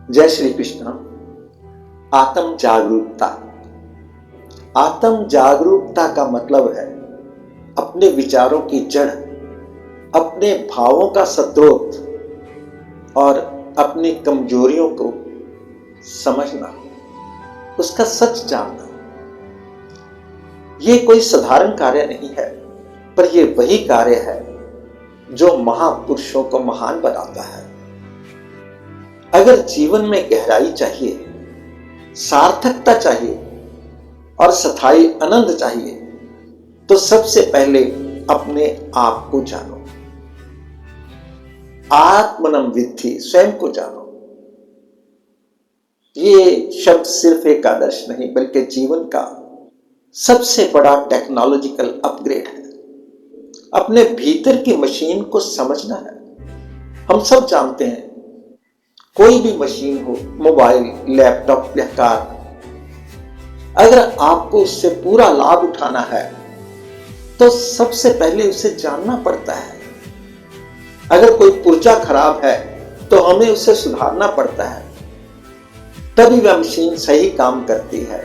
जय श्री कृष्ण। आत्म जागरूकता। आत्म जागरूकता का मतलब है अपने विचारों की जड़, अपने भावों का स्रोत और अपनी कमजोरियों को समझना, उसका सच जानना। यह कोई साधारण कार्य नहीं है, पर यह वही कार्य है जो महापुरुषों को महान बनाता है। अगर जीवन में गहराई चाहिए, सार्थकता चाहिए और स्थायी आनंद चाहिए, तो सबसे पहले अपने आप को जानो। आत्मनं विद्धि, स्वयं को जानो। ये शब्द सिर्फ एक आदर्श नहीं, बल्कि जीवन का सबसे बड़ा टेक्नोलॉजिकल अपग्रेड है। अपने भीतर की मशीन को समझना है। हम सब जानते हैं, कोई भी मशीन हो, मोबाइल, लैपटॉप या कार, अगर आपको उससे पूरा लाभ उठाना है तो सबसे पहले उसे जानना पड़ता है। अगर कोई पुर्जा खराब है तो हमें उसे सुधारना पड़ता है, तभी वह मशीन सही काम करती है।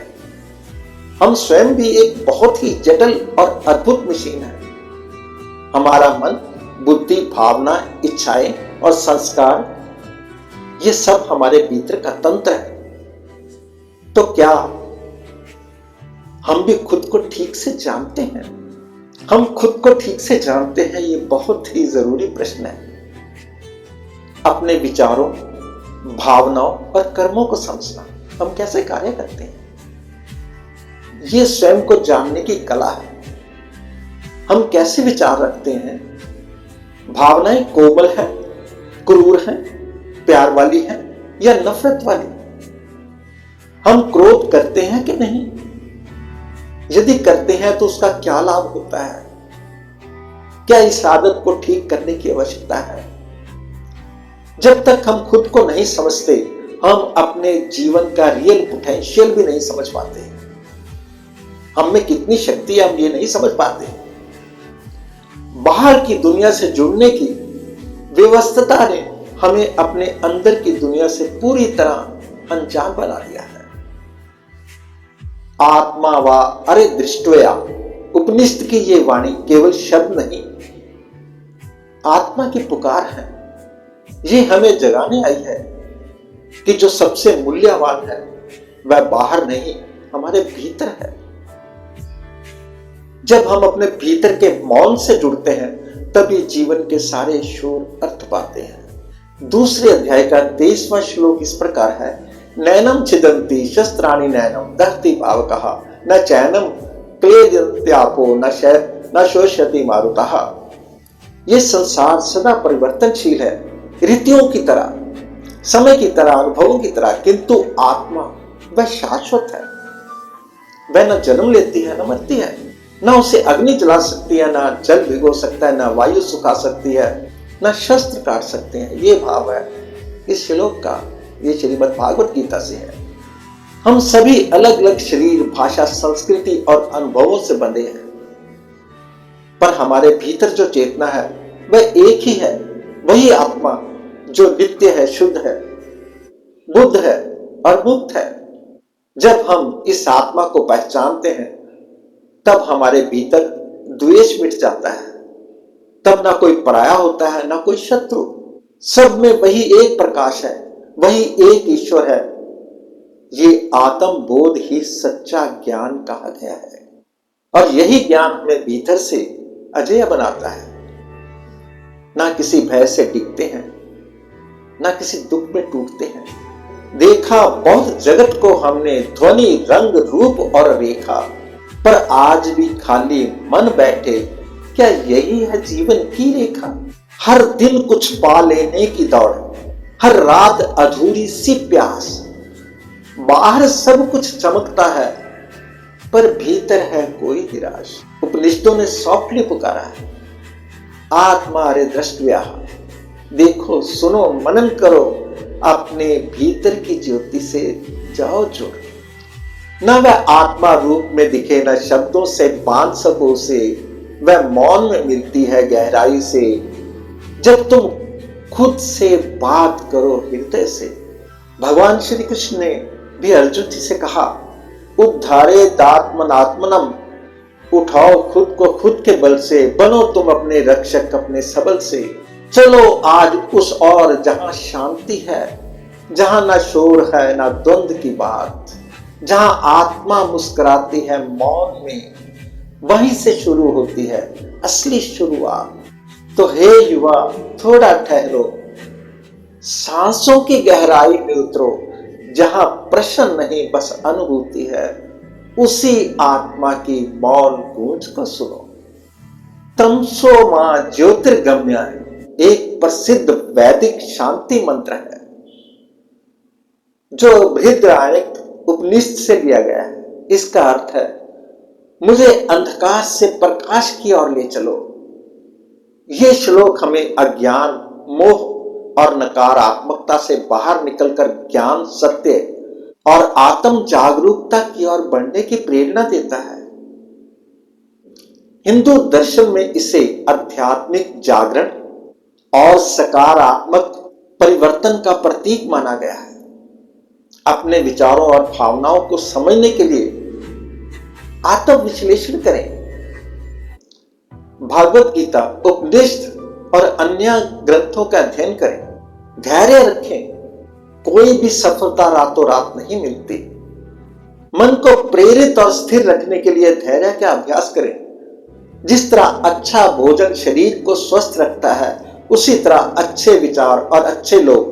हम स्वयं भी एक बहुत ही जटिल और अद्भुत मशीन है। हमारा मन, बुद्धि, भावना, इच्छाएं और संस्कार, ये सब हमारे भीतर का तंत्र है। तो क्या हम भी खुद को ठीक से जानते हैं? हम खुद को ठीक से जानते हैं, ये बहुत ही जरूरी प्रश्न है। अपने विचारों, भावनाओं और कर्मों को समझना, हम कैसे कार्य करते हैं, ये स्वयं को जानने की कला है। हम कैसे विचार रखते हैं? भावनाएं कोमल है, क्रूर है, प्यार वाली है या नफरत वाली? हम क्रोध करते हैं कि नहीं? यदि करते हैं तो उसका क्या लाभ होता है? क्या इस आदत को ठीक करने की आवश्यकता है? जब तक हम खुद को नहीं समझते, हम अपने जीवन का रियल पोटेंशियल भी नहीं समझ पाते। हम में कितनी शक्ति है, हम ये नहीं समझ पाते। बाहर की दुनिया से जुड़ने की व्यवस्था ने हमें अपने अंदर की दुनिया से पूरी तरह अनजान बना दिया है। आत्मा वा अरे दृष्टया, उपनिषद की ये वाणी केवल शब्द नहीं, आत्मा की पुकार है। ये हमें जगाने आई है कि जो सबसे मूल्यवान है वह बाहर नहीं, हमारे भीतर है। जब हम अपने भीतर के मौन से जुड़ते हैं, तभी जीवन के सारे शोर अर्थ पाते हैं। दूसरे अध्याय का 23वां श्लोक इस प्रकार है। नैनम छिदन्ति शस्त्राणि नैनम दहति पावकः न चैनम क्लेदन्त्यापो न शोष्यति मारुतः। ये संसार सदा परिवर्तनशील है, ऋतुओं की तरह, समय की तरह, अनुभवों की तरह, किंतु आत्मा वह शाश्वत है। वह न जन्म लेती है, न मरती है, न उसे अग्नि जला सकती है, न जल भिगो सकता है, न वायु सुखा सकती है, न शस्त्र काट सकते हैं। ये भाव है इस श्लोक का। ये श्रीमद् भागवत गीता से है। हम सभी अलग अलग शरीर, भाषा, संस्कृति और अनुभवों से बंधे हैं, पर हमारे भीतर जो चेतना है वह एक ही है। वही आत्मा जो नित्य है, शुद्ध है, बुद्ध है और मुक्त है। जब हम इस आत्मा को पहचानते हैं, तब हमारे भीतर द्वेष मिट जाता है। तब ना कोई पराया होता है, ना कोई शत्रु। सब में वही एक प्रकाश है, वही एक ईश्वर है। ये आत्म बोध ही सच्चा ज्ञान कहा गया है, और यही ज्ञान हमें भीतर से अजेय बनाता है। ना किसी भय से डिगते हैं, ना किसी दुख में टूटते हैं। देखा बहुत जगत को हमने, ध्वनि, रंग, रूप और रेखा, पर आज भी खाली मन बैठे। क्या यही है जीवन की रेखा? हर दिन कुछ पा लेने की दौड़, हर रात अधूरी सी प्यास। बाहर सब कुछ चमकता है, पर भीतर है कोई निराश। उपनिषदों ने सॉफ्टली पुकारा है, आत्मा रे दृष्टव्या, देखो, सुनो, मनन करो, अपने भीतर की ज्योति से जाओ जुड़। न वह आत्मा रूप में दिखे, न शब्दों से बांध सको उसे, वह मौन में मिलती है गहराई से। जब तुम खुद से बात करो हृदय से, भगवान श्री कृष्ण ने भी अर्जुन जी से कहा, उद्धारेत आत्मनात्मनम, उठाओ खुद को खुद के बल से, बनो तुम अपने रक्षक अपने सबल से। चलो आज उस और जहां शांति है, जहां ना शोर है ना द्वंद्व की बात, जहां आत्मा मुस्कुराती है मौन में, वहीं से शुरू होती है असली शुरुआत। तो हे युवा, थोड़ा ठहरो, सांसों की गहराई में उतरो, जहां प्रश्न नहीं बस अनुभूति है, उसी आत्मा की मौन गूंज को सुनो। तमसो मां ज्योतिर्गम्य एक प्रसिद्ध वैदिक शांति मंत्र है जो बृहदारण्यक उपनिषद से लिया गया है। इसका अर्थ है, मुझे अंधकार से प्रकाश की ओर ले चलो। ये श्लोक हमें अज्ञान, मोह और नकारात्मकता से बाहर निकलकर ज्ञान, सत्य और आत्म जागरूकता की ओर बढ़ने की प्रेरणा देता है। हिंदू दर्शन में इसे आध्यात्मिक जागरण और सकारात्मक परिवर्तन का प्रतीक माना गया है। अपने विचारों और भावनाओं को समझने के लिए आत्म विश्लेषण करें। भागवत गीता, उपनिषद और अन्य ग्रंथों का अध्ययन करें। धैर्य रखें, कोई भी सफलता रातों रात नहीं मिलती। मन को प्रेरित और स्थिर रखने के लिए धैर्य का अभ्यास करें। जिस तरह अच्छा भोजन शरीर को स्वस्थ रखता है, उसी तरह अच्छे विचार और अच्छे लोग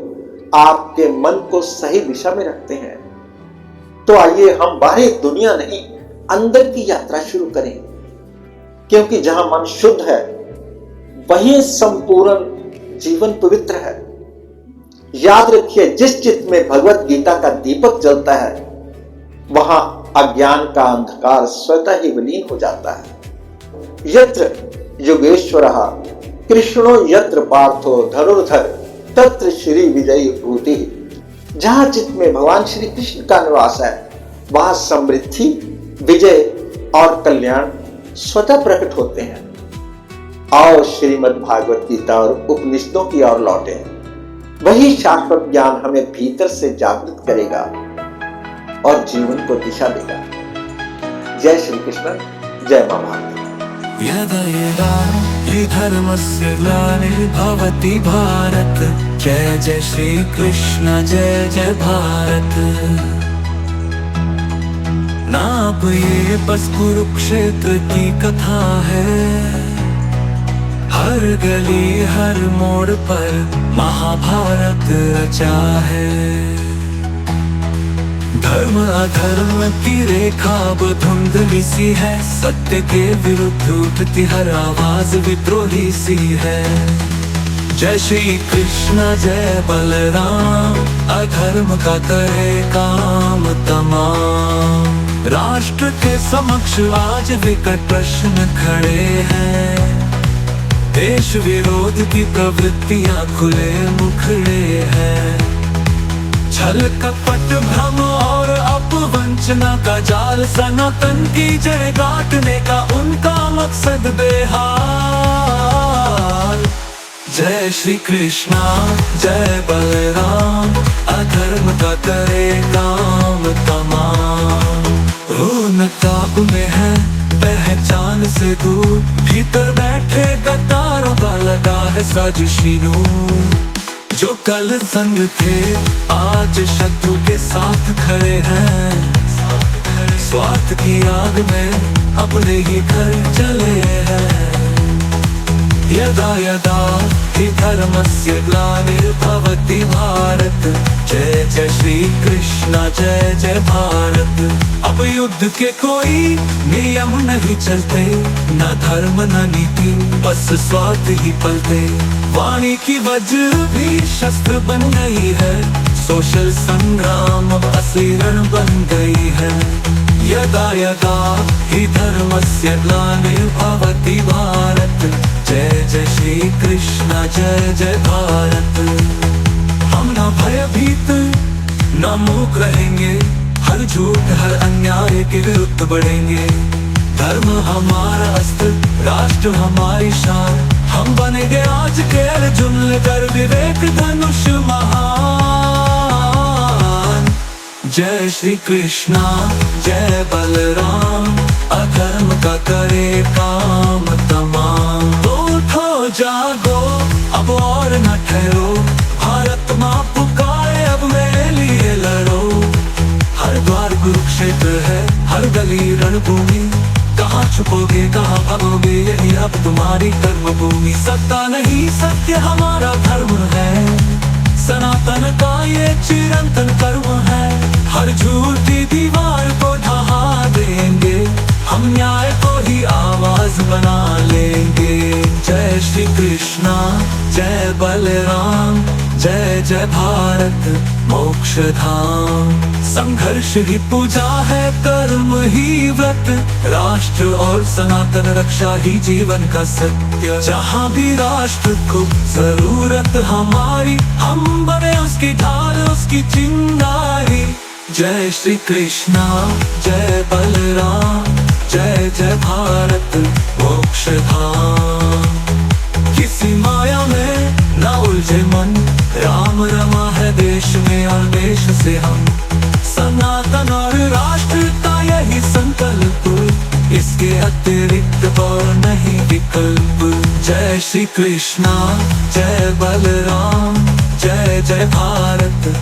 आपके मन को सही दिशा में रखते हैं। तो आइए हम बाहरी दुनिया नहीं, अंदर की यात्रा शुरू करें, क्योंकि जहां मन शुद्ध है वहीं संपूर्ण जीवन पवित्र है। याद रखिए, जिस चित्त में भगवत गीता का दीपक जलता है, वहां अज्ञान का अंधकार स्वतः ही विलीन हो जाता है। यत्र योगेश्वरः कृष्णो यत्र पार्थो धनुर्धर तत्र श्री विजयी भूति। जहां चित्त में भगवान श्री कृष्ण का निवास है, वहां समृद्धि, विजय और कल्याण स्वतः प्रकट होते हैं। आओ श्रीमद् भागवत गीता और उपनिषदों की ओर लौटे। वही शाश्वत ज्ञान हमें भीतर से जागृत करेगा और जीवन को दिशा देगा। जय श्री कृष्ण, जय मां भारती। यदा यदा हि धर्मस्य ग्लानिर्भवति भारत, जय जय श्री कृष्ण जय जय भारत। ना अब ये बस कुरुक्षेत्र की कथा है, हर गली हर मोड़ पर महाभारत रचा है। धर्म अधर्म की रेखा अब धुंधली सी है, सत्य के विरुद्ध उठती हर आवाज विद्रोही सी है। जय श्री कृष्ण जय बलराम, अधर्म का करे काम तमाम। राष्ट्र के समक्ष आज विकट प्रश्न खड़े हैं, देश विरोध की प्रवृत्तियां खुले मुखड़े हैं। छल कपट भ्रम और अपवंचना का जाल, सनातन की जय गाटने का उनका मकसद बेहाल। जय श्री कृष्णा जय बलराम, अधर्म का करे काम तमाम। नकाब में है पहचान से दूर, भीतर बैठे गद्दारों का लगा है साजिशी नूर। जो कल संग थे आज शत्रु के साथ खड़े हैं, स्वार्थ की आग में अपने ही घर चले हैं। यदा यदा हि धर्मस्य ग्लानिर्भवति भारत, जय जय श्री कृष्ण जय जय भारत। अब युद्ध के कोई नियम नहीं चलते, न धर्म न नीति बस स्वार्थ ही पलते। वाणी की वज्र भी शस्त्र बन गई है, सोशल संग्राम असली रण बन गई है। यदा यदा हि धर्मस्य ग्लानिर्भवति भारत, जय जय श्री कृष्ण जय जय भारत। हम न भयभीत न मूक रहेंगे, हर झूठ हर अन्याय के विरुद्ध बढ़ेंगे। धर्म हमारा अस्त्र, राष्ट्र हमारी शान, हम बनेंगे आज के अर्जुन कर विवेक धनुष महान। जय श्री कृष्णा जय बलराम, अधर्म का करे काम तमाम। तो उठो जागो अब और न ठहरो, भारत माँ पुकारे अब मेरे लिए लड़ो। हर द्वार कुरुक्षेत्र है, हर गली रणभूमि, कहाँ छुपोगे कहाँ भागोगे, यही अब तुम्हारी कर्म भूमि। सत्ता नहीं सत्य हमारा धर्म है, सनातन का ये चिरंतन कर्म है। हर झूठी दीवार को ढहा देंगे, हम न्याय को ही आवाज बना लेंगे। जय श्री कृष्णा जय बलराम, जय जय भारत मोक्ष धाम। संघर्ष ही पूजा है, कर्म ही व्रत, राष्ट्र और सनातन रक्षा ही जीवन का सत्य। जहाँ भी राष्ट्र को जरूरत हमारी, हम बने उसकी ढाल उसकी चिंगारी। जय श्री कृष्णा जय बलराम, जय जय भारत मोक्ष धाम। किसी माया में न उलझे मन, राम रमा है देश में और देश से हम। सनातन और राष्ट्र का यही संकल्प, इसके अतिरिक्त और नहीं विकल्प। जय श्री कृष्णा जय बलराम, जय जय भारत